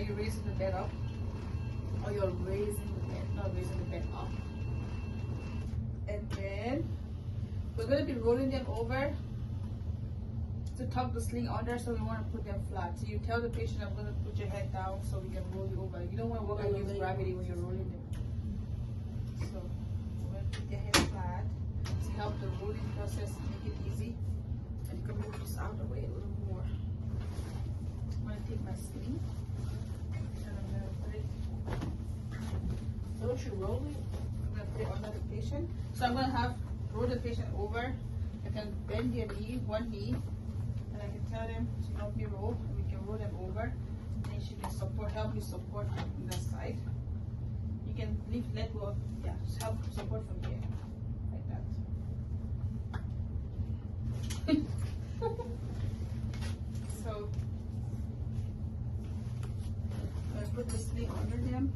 you're raising the bed up, or you're raising the bed, not raising the bed up. And then we're going to be rolling them over to tuck the sling under, so we want to put them flat. So you tell the patient, I'm going to put your head down so we can roll you over. You don't want to work against gravity when you're rolling them. So we're going to put your head flat to help the rolling process, make it easy. And you can move this out of the way a little more. I'm going to take my sling and I'm going to put it. Don't you roll it? I'm going to put it under the patient. So I'm going to roll the patient over. I can bend their knee, one knee, and I can tell them to help me roll. And we can roll them over, and she can help me support on that side. You can let go, just help support from here, like that. So let's put the sling under them.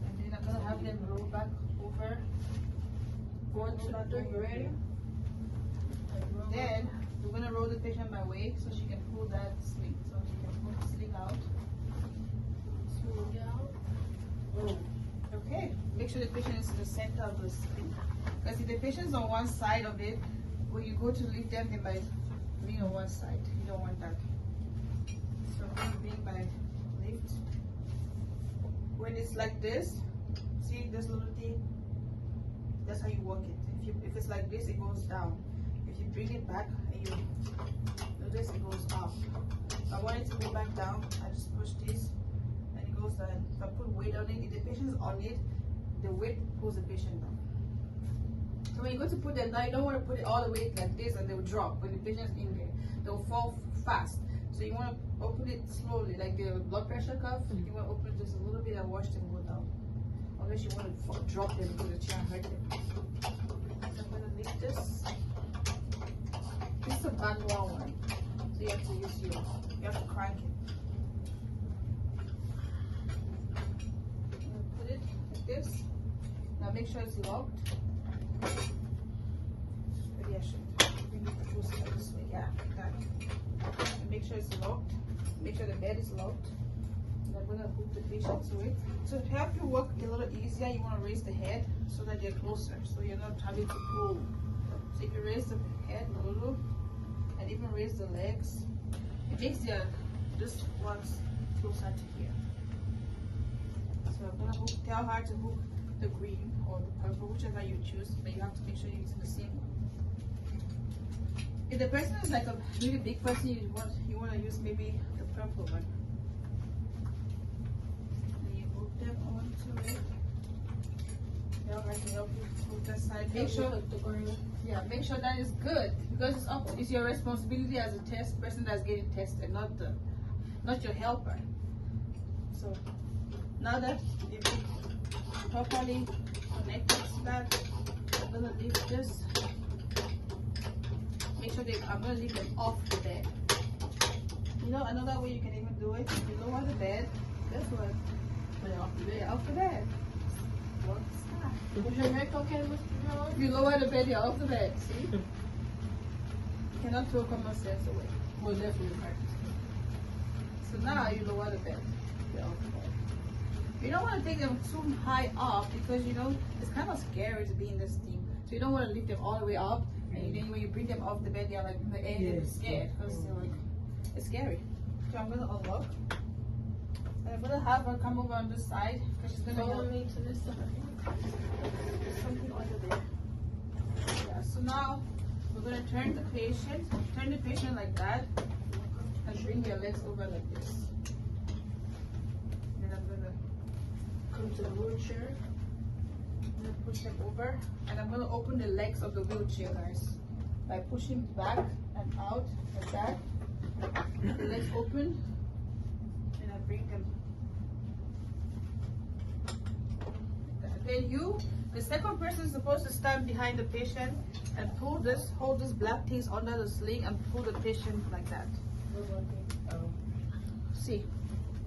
And then I'm gonna have them roll back over. Then we're gonna roll the patient my way so she can pull that sling. So she can pull the sling out. Okay, make sure the patient is in the center of the sling. Because if the patient's on one side of it, when you go to lift them, they might lean on one side. You don't want that. So I'm gonna bring my lift. When it's like this, see this little thing? That's how you work it. If it's like this, it goes down. If you bring it back and you do this, it goes up. If I want it to go back down, I just push this and it goes down. If I put weight on it, if the patient is on it, the weight pulls the patient down. So when you go to put them down, you don't want to put it all the way like this and they will drop. When the patient is in there, they will fall fast. So you want to open it slowly, like the blood pressure cuff. You want to open it just a little bit and watch them go down. Unless you want to drop them because the chair hurt them. So I'm going to lift this. This is a manual one. So you have to use you have to crank it. I'm going to put it like this. Now make sure it's locked. Maybe I should bring it closer this way. Yeah, like that. And make sure it's locked. Make sure the bed is locked. And I'm going to hook the patient to it. So to help you work a little easier, you want to raise the head so that you're closer. So you're not having to pull. So if you raise the head a little and even raise the legs, it makes this ones closer to here. So I'm going to tell her to hook the green or the purple, whichever you choose, but you have to make sure you're using the same one. If the person is like a really big person, you want to use maybe the purple one. And you hook them onto it. They'll have to help you hook that side. Make sure, make sure that is good because it's your responsibility as a test person that's getting tested, not your helper. So now that you've properly connected to that, I'm gonna leave this. Make sure I'm gonna leave them off the bed. You know, another way you can even do it, you lower the bed, this one, put it off the bed, off the bed. Was your neck okay, Mr. Jones? If you lower the bed, you're off the bed, see? You cannot throw common sense away. Well, definitely practice. So now you lower the bed, you're off the bed. You don't want to take them too high up because you know it's kind of scary to be in this team. So you don't want to lift them all the way up, and then when you bring them off the bed, they're like in the air, they're scared because they're like it's scary. So I'm gonna unlock, and I'm gonna have her come over on this side because she's gonna Follow help me to this side. There's something under there. Yeah. So now we're gonna turn the patient like that, and bring your legs over like this. Then I'm gonna Come to the wheelchair. I'm gonna push them over, and I'm gonna open the legs of the wheelchair, guys, by pushing back and out like that. The legs open, and I bring them. Like that. Then the second person, is supposed to stand behind the patient and hold this black things under the sling and pull the patient like that. See,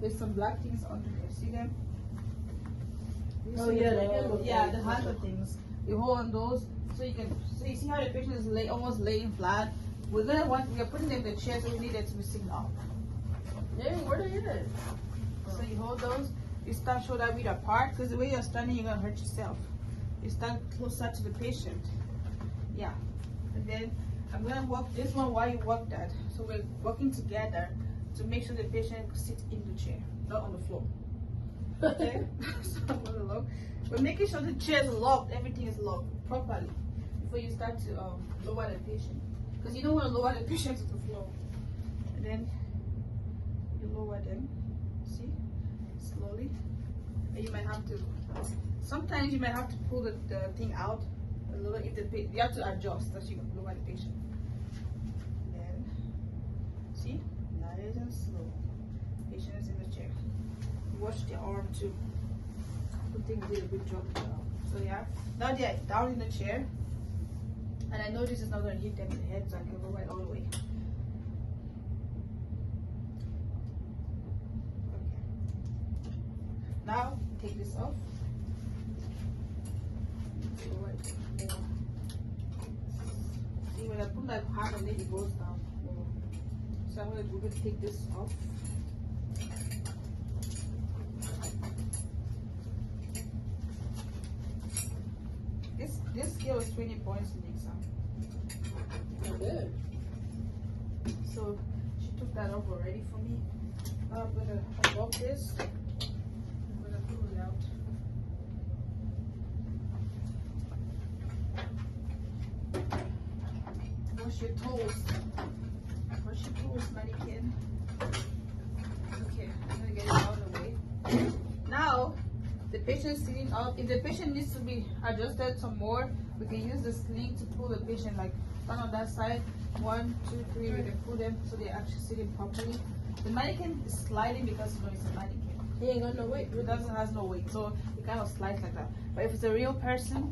there's some black things under there. See them? Oh yeah, Yeah, the handle things. You hold on those so you can. So you see how the patient is almost laying flat. We are putting them in the chair, so we need them to be sitting up. Hey, where they at? So you hold those. You stand shoulder width apart, because the way you're standing, you're gonna hurt yourself. You stand closer to the patient. Yeah. And then I'm gonna walk this one while you walk that. So we're working together to make sure the patient sits in the chair, not on the floor. Okay? So I'm gonna lock. We're making sure the chair is locked, everything is locked properly before you start to lower the patient. Because you don't want to lower the patient to the floor. And then you lower them, see? Slowly. And you might have to, sometimes you might have to pull the thing out a little. If you have to adjust as you lower the patient. Then, see? Nice and slow. Patient is in the chair. Watch the arm too. Good thing did a good job. So yeah, now they're down in the chair. And I know this is not going to hit them in the head, so I can lower it all the way. Okay. Now, take this off. Lower it more. See, when I put my hand on it, it goes down more. So I'm going to take this off. This scale is 20 points in the exam. Good. So she took that off already for me. Now I'm gonna unlock this. I'm gonna pull it out. Wash your toes. Wash your toes, mannequin. Okay, I'm gonna get it out of the way. Now the patient is sitting up. If the patient needs to be adjusted some more, we can use the sling to pull the patient, like stand on that side. 1, 2, 3, we can pull them so they're actually sitting properly. The mannequin is sliding because you know it's a mannequin. He ain't got no weight. It has no weight, so it kind of slides like that. But if it's a real person,